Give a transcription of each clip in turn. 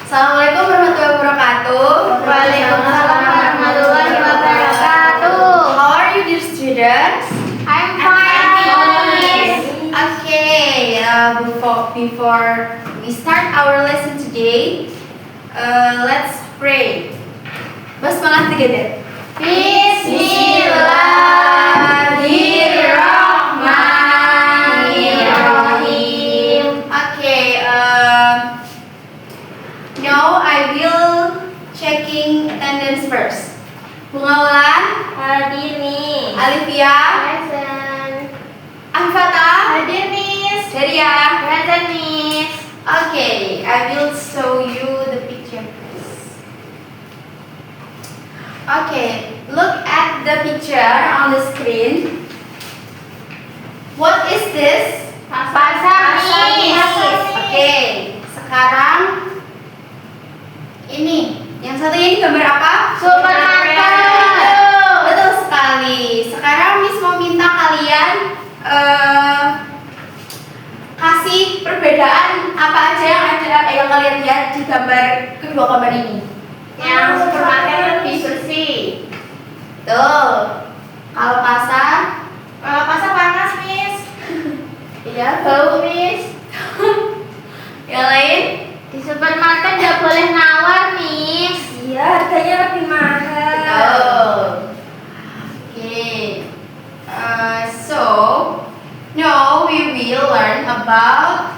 Assalamualaikum warahmatullahi wabarakatuh. Waalaikumsalam warahmatullahi wabarakatuh. How are you, dear students? I'm fine. Okay, before we start our lesson today, let's pray. Basmalah together. Bismillahirrahmanirrahim. Okay, now I will checking attendance first. Bunga Wulan, Hadir, Miss. Alivia, Present. Anfata, Hadir, Miss. Deria. Present, Miss. Okay, I will show you the picture first. Okay, look at the picture on the screen. What is this? Pasar, Miss. Oke, sekarang ini. Yang satu ini gambar apa? Supermarket. Betul sekali. Sekarang Miss mau minta kalian kasih perbedaan apa aja yang kalian lihat di kedua gambar ini. Yang supermarket lebih bersih. Tuh. Kalau pasar, Kalau pasar panas, Miss. iya. Bau, Miss. Yang lain? Di supermarket nggak boleh nawar, Miss. Iya, harganya lebih mahal. Betul. Okay. So now we will learn about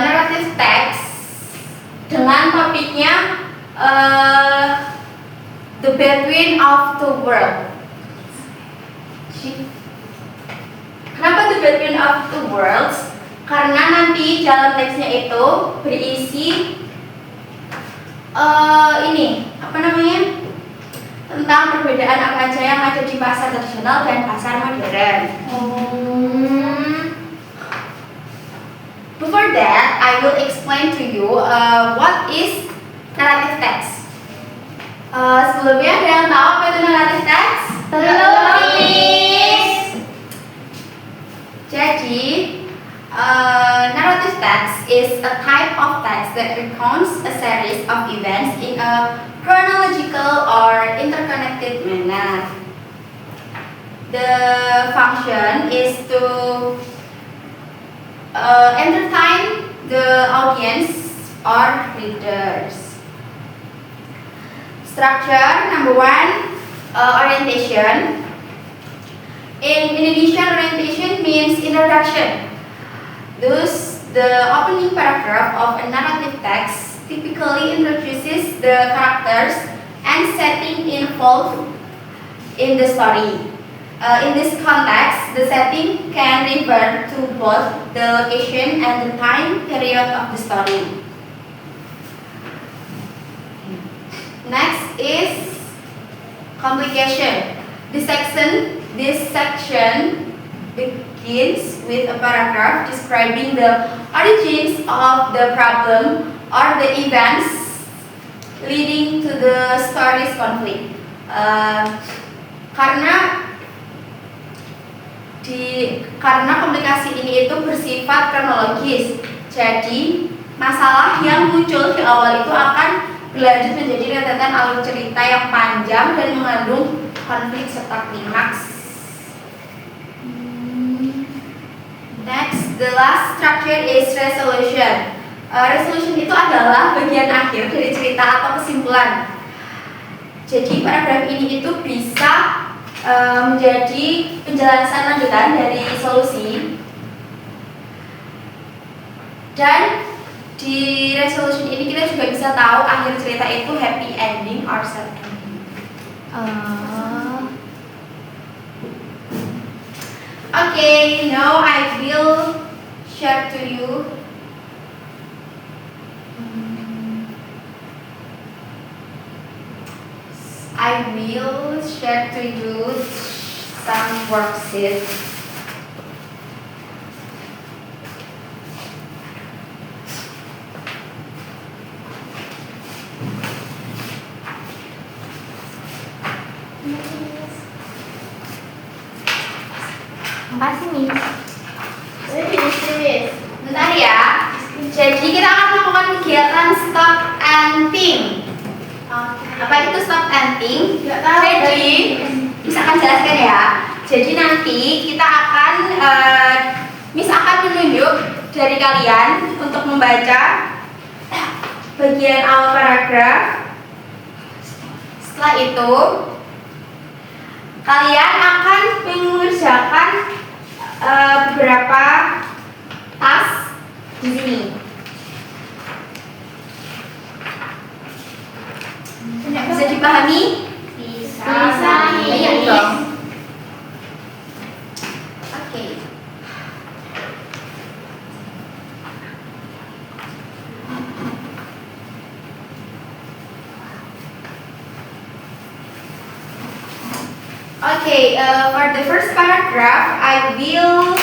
narrative text dengan topiknya the between of the world. Kenapa the between of the worlds? Karena nanti dalam teksnya itu berisi ini apa namanya, tentang perbedaan apa aja yang ada di pasar tradisional dan pasar modern. Before that, I will explain to you what is narrative text. Sebelumnya ada yang tahu apa itu narrative text? Belum, Miss. Jadi, narrative text is a type of text that recounts a series of events in a chronological or interconnected manner. The function is to entertain the audience or readers. Structure number one, orientation. In Indonesian, orientation means introduction. Thus, the opening paragraph of a narrative text typically introduces the characters and setting involved in the story. In this context, the setting can refer to both the location and the time period of the story. Next is complication. This section begins with a paragraph describing the origins of the problem or the events leading to the story's conflict. Karena komplikasi ini itu bersifat kronologis, jadi masalah yang muncul di awal itu akan berlanjut menjadi rentetan alur cerita yang panjang dan mengandung konflik serta klimaks. Next, the last structure is resolution. Resolution itu adalah bagian akhir dari cerita atau kesimpulan. Jadi paragraf ini itu bisa menjadi penjelasan lanjutan dari solusi. Dan di resolution ini kita juga bisa tahu akhir cerita itu happy ending or sad ending. Okay, now I will share to you some worksheets. Makasih, Miss. Bentar ya. Jadi kita akan melakukan kegiatan stop and think. Apa itu stop and think? Jadi, bisa akan jelaskan ya. Jadi nanti kita akan, Miss akan menunjuk dari kalian untuk membaca bagian awal paragraf. Setelah itu, kalian akan mengerjakan beberapa tas di sini. Bisa dipahami? Bisa, Iya Miss. dong. Oke. Okay, for the first paragraph, I will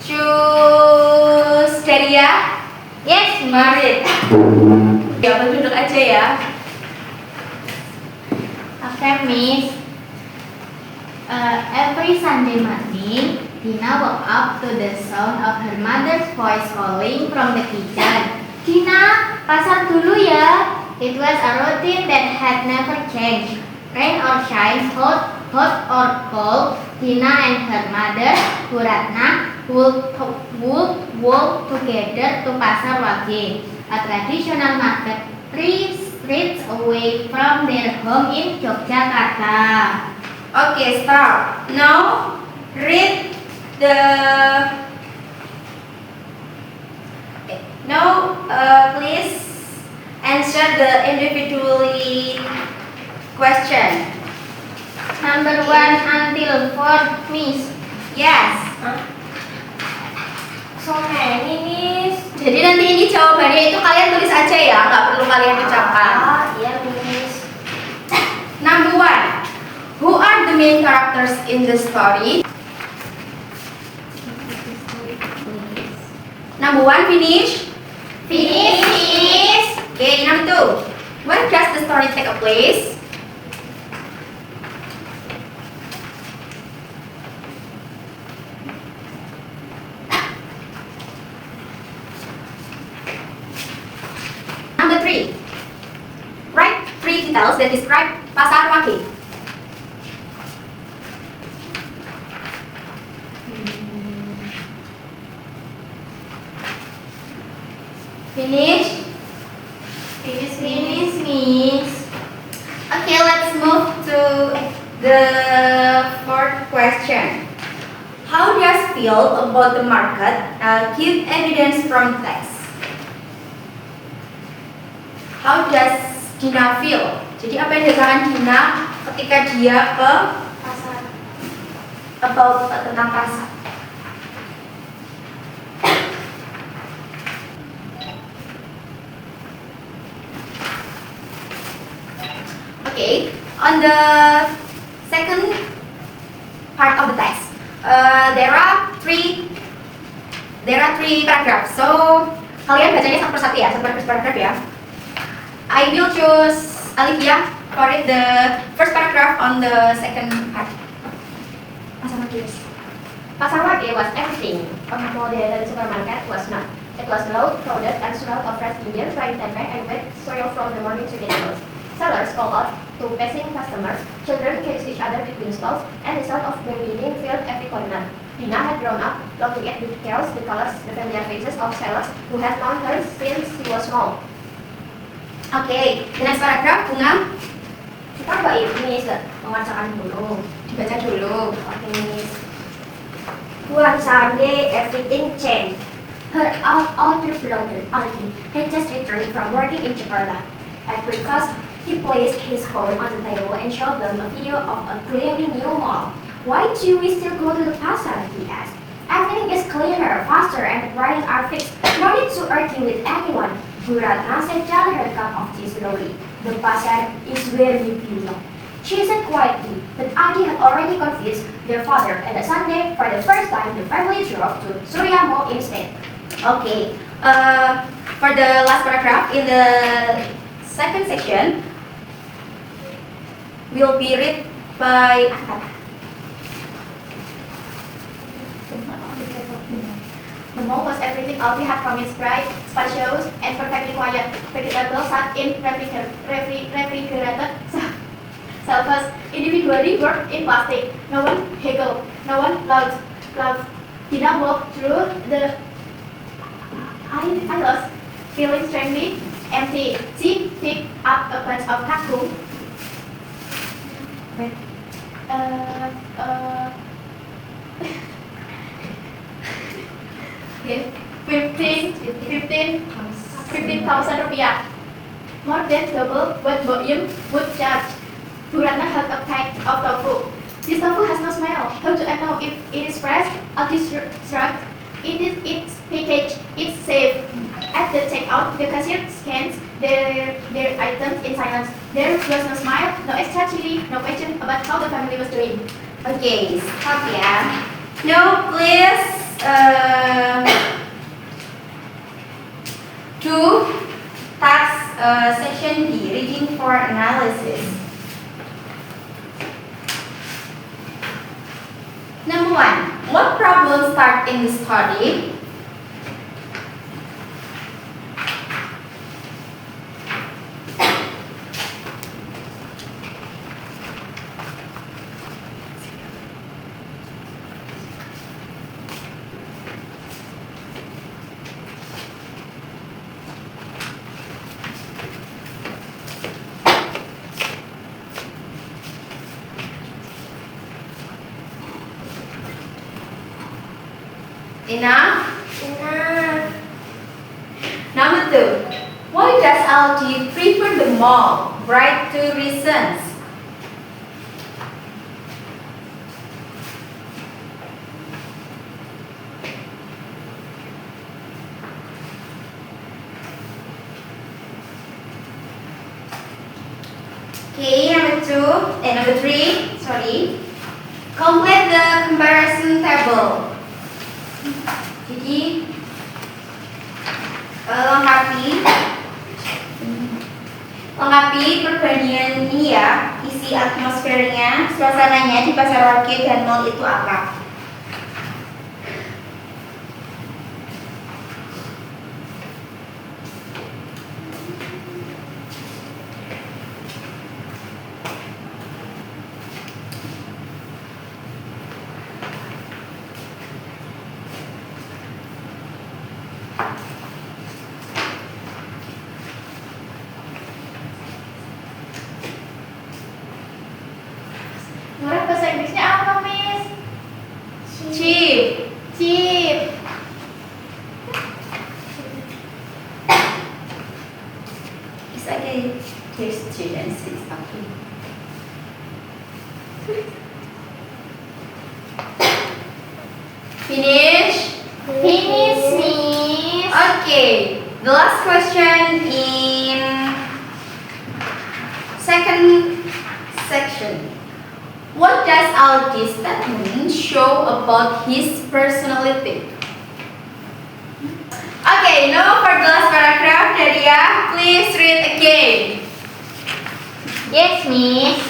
choose Daria. Yes, Miss. Marit. Ya, duduk aja ya. Okay, Miss. Every Sunday morning, Dina woke up to the sound of her mother's voice calling from the kitchen. Dina, pasar dulu ya. It was a routine that had never changed. Rain or shine, hot or cold, Dina and her mother, Bu Ratna, would walk together to Pasar Wage, a traditional market 3 streets away from their home in Yogyakarta. Okay, stop. Now, read the. Now, please answer the individually question. Number 1 until 4, Miss. Yes. So many, Miss. Jadi nanti ini jawabannya itu kalian tulis aja ya, nggak perlu kalian ucapkan. Iya, Miss. Number 1. Who are the main characters in the story? Number 1, finish. Finish, Miss. Okay, number 2. Where does the story take a place? Number 3. Write 3 details that describe Pasar Wage. Finish. Finish, Miss. Okay, let's move to the fourth question. How does feel about the market give evidence from text? How does Dina feel? Jadi apa yang dikatakan Dina ketika dia ke Pasar. about tentang pasar? Okay, on the second part of the text, there are three paragraphs. So kalian bacanya satu persatu ya, satu paragraph ya. I will choose Olivia for it the first paragraph on the second part. Pasar Wage was everything a modern supermarket was not. It was loud, crowded, and smelled of fresh Indian fried tempe and wet soil from the morning to the tables. Sellers called out to passing customers, children chased each other between stalls, and the sound of bargaining filled every corner. Dina had grown up looking at the chaos, the colors, the familiar faces of sellers who had known her since she was small. Okay, the next paragraph, Bunga, Kita Mbak Miss membacakan dulu. dibaca dulu. Oke, Miss. One Sunday, everything changed. Her older brother, Aldi, had just returned from working in Jakarta. At breakfast, he placed his phone on the table and showed them a video of a gleaming new mall. Why do we still go to the pasar? He asked. Everything is cleaner, faster, and the prices are fixed. No need to argue with anyone. Bu Ratna sat down her cup of tea slowly. The pasar is where we belong. She said quietly, but Adi had already convinced their father, and on Sunday, for the first time, the family drove to Surya Mall instead. Okay, for the last paragraph in the second section will be read by Ahmad. mall was everything Alfie had promised: bright, spacious, and perfectly quiet. Vegetables sat in refrigerated shelves, individually wrapped in plastic. No one haggled, no one laughed. Tina walked through the aisles, feeling strangely empty. She picked up a bunch of cactus. Okay. 15,000 rupiah. More than double what Boyum would charge. Purana held a pack of tofu. This tofu has no smell. How do I know if it is fresh? Alfie shrugged. It is its package. It's safe. At the checkout, the cashier scans their items in silence. There was no smile, no extra chili, no question about how the family was doing. Okay, stop ya. No, please. To task section B, reading for analysis. Number 1. What problems start in the study? Enough? Number 2. Why does Alfie prefer the mall? Write 2 reasons. Okay, number 3, sorry. Complete the comparison table. Jadi lengkapi perbandingan ini ya, isi atmosfernya, suasananya di pasar orchid dan mall itu apa? Nurah bahasa Inggrisnya apa, Miss? Cheap. Cheap. It's okay. Dear students, it's okay. Finish? Finish, Miss. Okay. The last question in second section. What does Alfie's statement show about his personality? Okay, now for the last paragraph, Daria, please read again. Yes, Miss.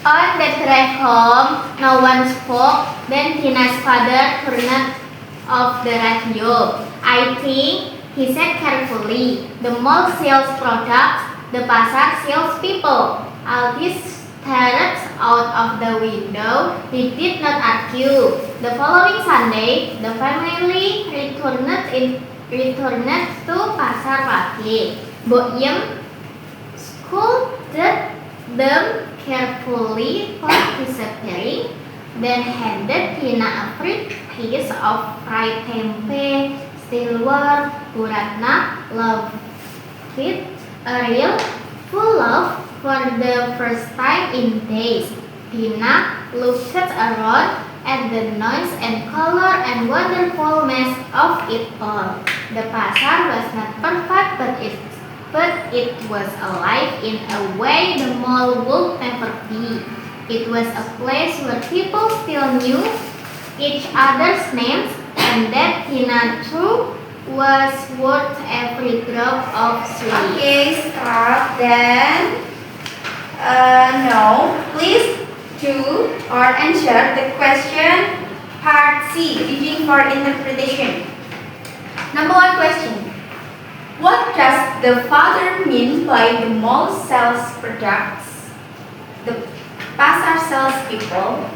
On the drive home, no one spoke. Then Tina's father turned off the radio. I think, he said carefully, the mall sells products, the pasar sells people. Alfie stared out of the window. He did not argue. The following Sunday, the family returned to Pasar Pagi. Boyum scolded them carefully for disappearing, then handed Tina a free piece of fried tempe. Silver, Puratna loved it, a real full love. For the first time in days, Tina looked around at the noise and color and wonderful mess of it all. The pasar was not perfect, but it was alive in a way the mall would never be. It was a place where people still knew each other's names, and that Tina too was worth every drop of sweet. Okay, stop then. No, please do or answer the question Part C, reading for interpretation. Number 1 question. What does the father mean by the mall sells products? The pasar sells people.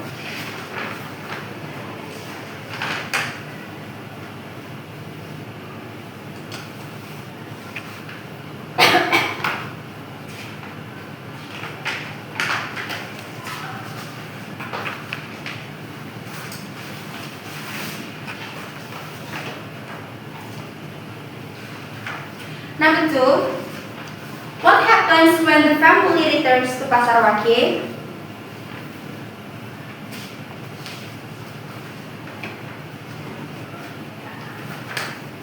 Number 2, what happens when the family returns to Pasar Wage?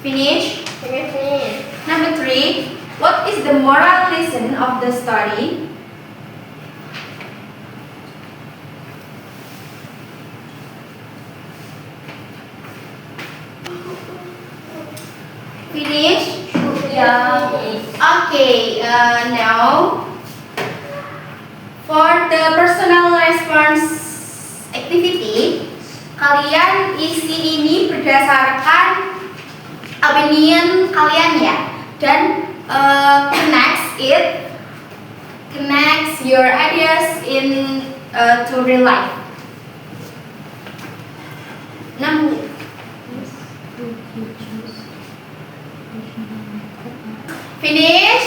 Finish? Finish. Number 3, what is the moral lesson of the story? Finish? Yeah. Okay, now for the personal response activity, kalian isi ini berdasarkan opinion kalian ya, dan connects your ideas in to real life. Finish?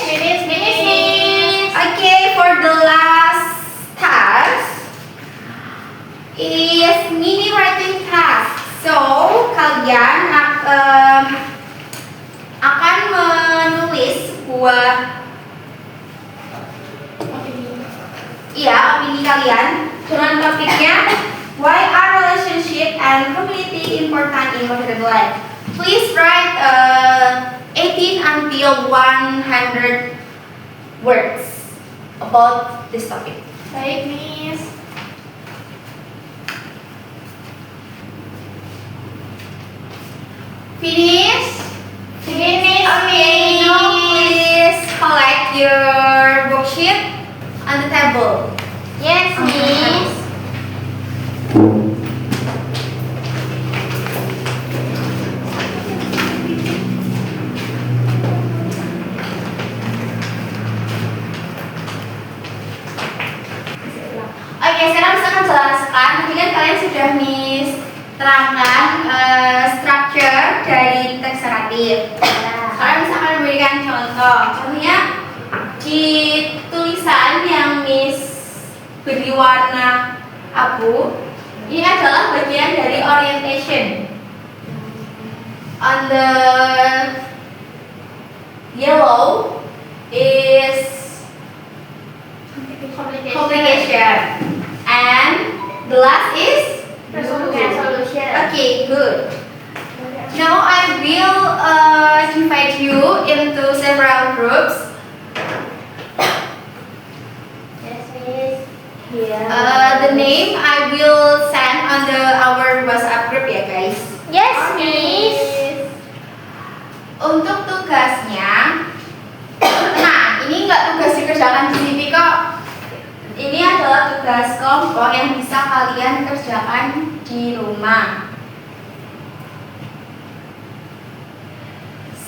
Okay, for the last task is mini writing task. So, kalian akan menulis sebuah opini kalian dengan topiknya why are relationship and community important in modern life. Please write 18 until 100 words about this topic. Baik, Miss. Finish? Finish, Okay, now please collect your worksheet on the table. Yes, Miss. Oke, sekarang saya akan jelaskan. Tadi kan kalian sudah Miss terangkan structure dari teks naratif. Kalian bisa akan memberikan contoh. Contohnya di tulisan yang Miss beri warna abu, ini adalah bagian dari orientation. On the yellow is communication, and the last is Resolution. okay, good. Now I will divide you into several groups. Yes, Miss. The name I will send on our WhatsApp group ya guys. Yes, Miss. Untuk tugasnya, nah ini nggak tugas dikerjakan di sini kok. Ini adalah tugas kelompok yang bisa kalian kerjakan di rumah.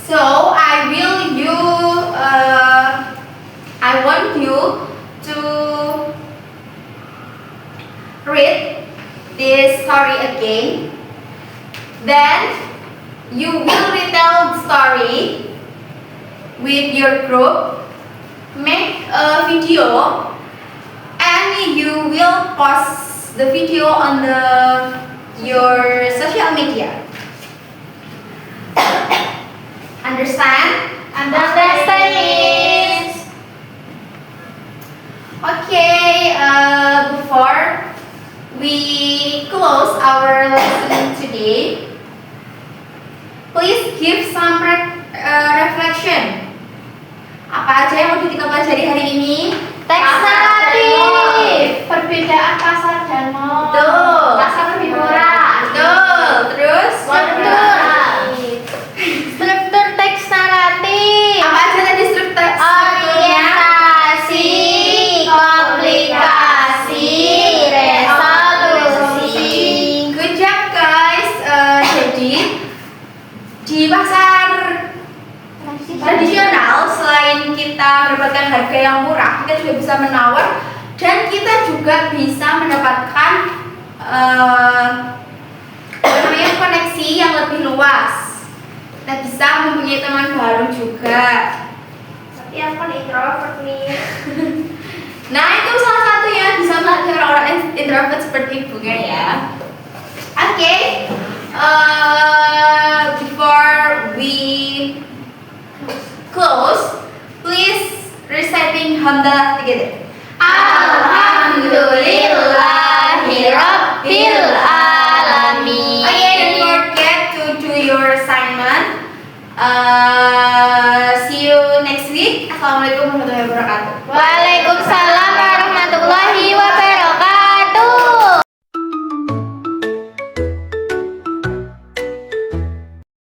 So I want you to read this story again. Then you will retell the story with your group, make a video, and you will post the video on your social media. Understand? Understand, Miss. Okay, before we close our lesson today, please give some reflection. Apa aja yang mau kita pelajari hari ini? Teks naratif. Perbedaan pasar dan mall. Betul. Pasar lebih murah. Betul. Terus? Struktur teks naratif. Apa aja tadi strukturnya? Orientasi, komplikasi, resolusi. Good job guys. mendapatkan harga yang murah, kita juga bisa menawar dan kita juga bisa mendapatkan koneksi yang lebih luas. Kita bisa mempunyai teman baru juga. Tapi aku kan introvert nih. Nah, itu salah satu ya, bisa melatih orang-orang introvert seperti Bunga ya. Oke, before we close, please reciting hamdalah together. Alhamdulillah.